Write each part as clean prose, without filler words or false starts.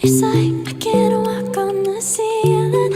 It's like I can't walk on the ceiling.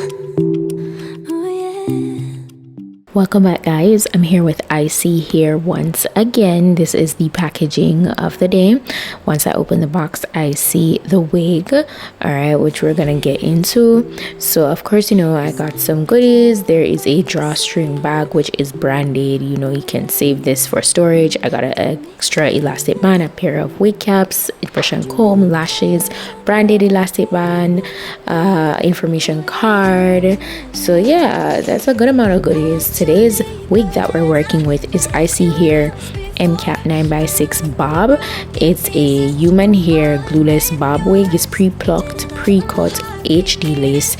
Oh yeah. Welcome back, guys. I'm here with ISEE here once again. This is the packaging of the day. Once I open the box, I see the wig, all right, which we're gonna get into. So of course, you know, I got some goodies. There is a drawstring bag which is branded. You know, you can save this for storage. I got an extra elastic band, a pair of wig caps, impression comb, lashes, branded elastic band, information card. So yeah, that's a good amount of goodies. Today's wig that we're working with is ISEE Hair MCAP 9x6 bob. It's a human hair glueless bob wig. It's pre-plucked, pre-cut HD lace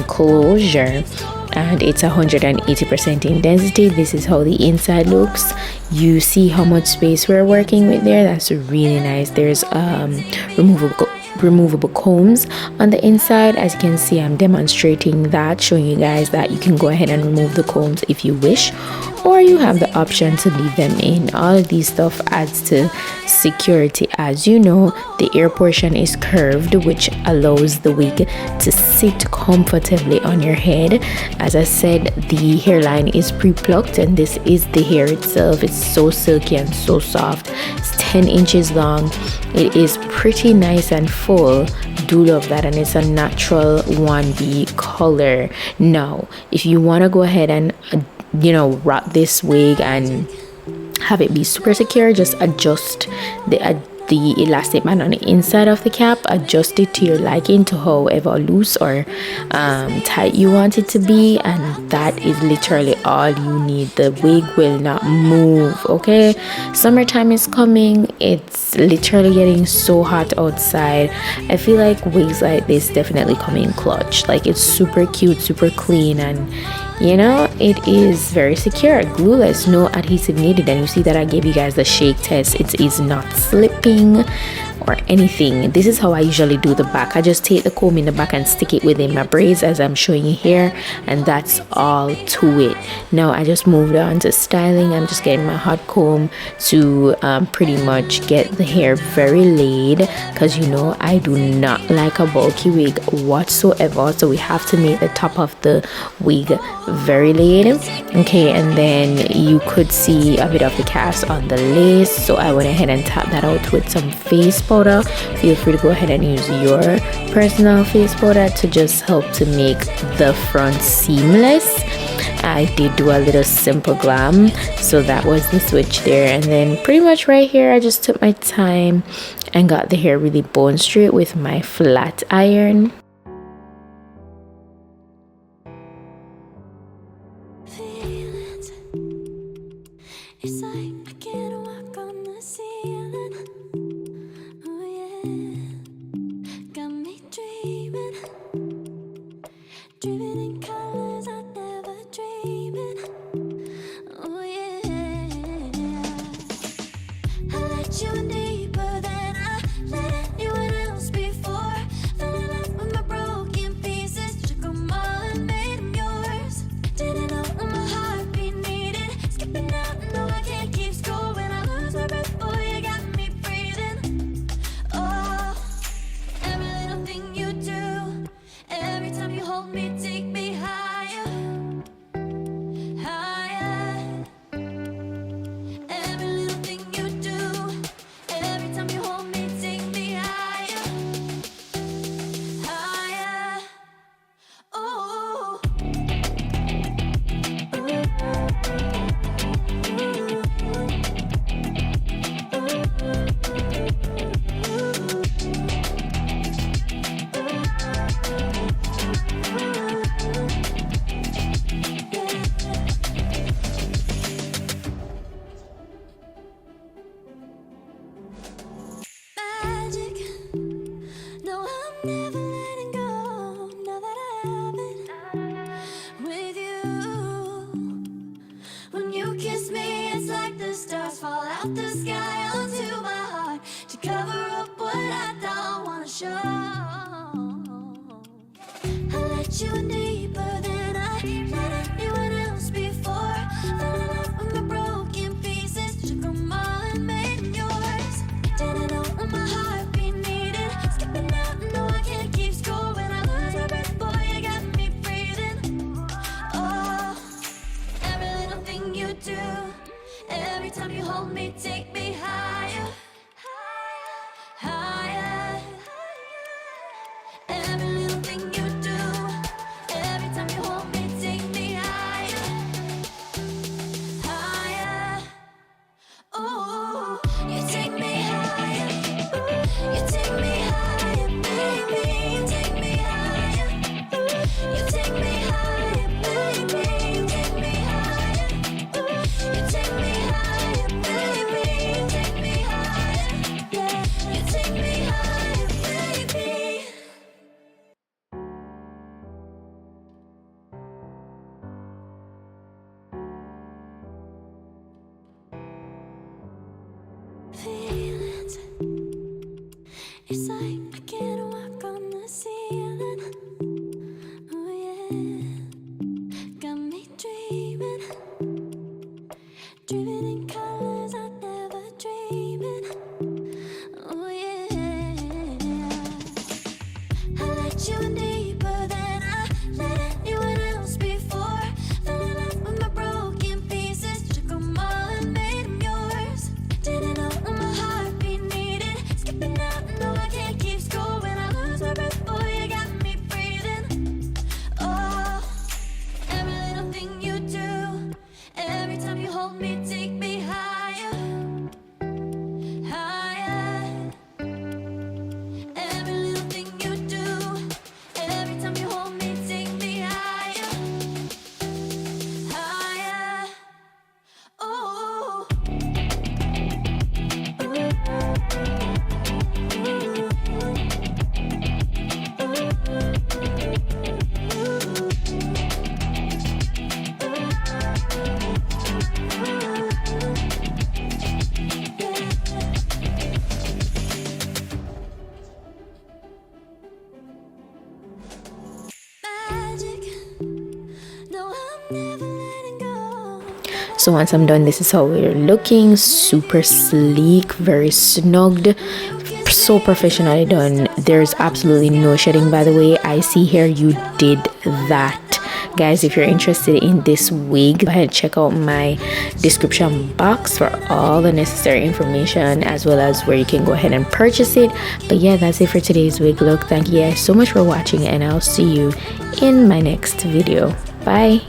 closure, and it's 180% in density. This is how the inside looks. You see how much space we're working with there. That's really nice. There's removable combs on the inside. As you can see, I'm demonstrating that, showing you guys that you can go ahead and remove the combs if you wish, or you have the option to leave them in. All of these stuff adds to security. As you know, the ear portion is curved, which allows the wig to sit comfortably on your head. As I said, the hairline is pre-plucked, and this is the hair itself. It's so silky and so soft. It's 10 inches long. It is pretty nice and full. Do love that, and it's a natural 1B color. Now if you want to go ahead and you know, rock this wig and have it be super secure, just adjust the elastic band on the inside of the cap. Adjust it to your liking, to however loose or tight you want it to be, and that is literally all you need. The wig will not move. Okay, summertime is coming. It's literally getting so hot outside. I feel like wigs like this definitely come in clutch. Like, it's super cute, super clean, and you know, it is very secure, glueless, no adhesive needed. And you see that I gave you guys the shake test. It is not slipping or anything. This is how I usually do the back. I just take the comb in the back and stick it within my braids as I'm showing you here, and that's all to it. Now I just moved on to styling. I'm just getting my hot comb to pretty much get the hair very laid, because you know I do not like a bulky wig whatsoever. So we have to make the top of the wig very laid. Okay, and then you could see a bit of the cast on the lace, so I went ahead and tapped that out with some face powder. Feel free to go ahead and use your personal face powder to just help to make the front seamless. I did do a little simple glam, so that was the switch there. And then pretty much right here, I just took my time and got the hair really bone straight with my flat iron. Feelings. It's like I can't walk on the ceiling. Oh yeah. Got me dreaming. Dreaming in colors I never dreamed. Oh yeah. I let you in deeper than I let anyone else before. Fell in love with my broken pieces, took 'em all and made 'em yours. Didn't know what my heartbeat needed. Skipping out, no I can't keep score. When I lose my breath, boy, you got me breathing. Oh, every little thing you do, every time you hold me, take me higher, higher. Every little thing you do, every time you hold me, take me higher, higher. Oh. Magic. No, I'm never letting go. Now that I have it with you. When you kiss me, it's like the stars fall out the sky onto my heart to cover up what I don't wanna show. I let you in deeper than I let anyone else before. Fell in love with my broken pieces, took 'em all and made 'em yours. Didn't know what my heartbeat needed. Skipping out, no I can't So once I'm done, this is how we're looking. Super sleek, very snugged, so professionally done. There's absolutely no shedding, by the way. I see here you did that. Guys, if you're interested in this wig, go ahead and check out my description box for all the necessary information, as well as where you can go ahead and purchase it. But yeah, that's it for today's wig look. Thank you guys so much for watching, and I'll see you in my next video. Bye.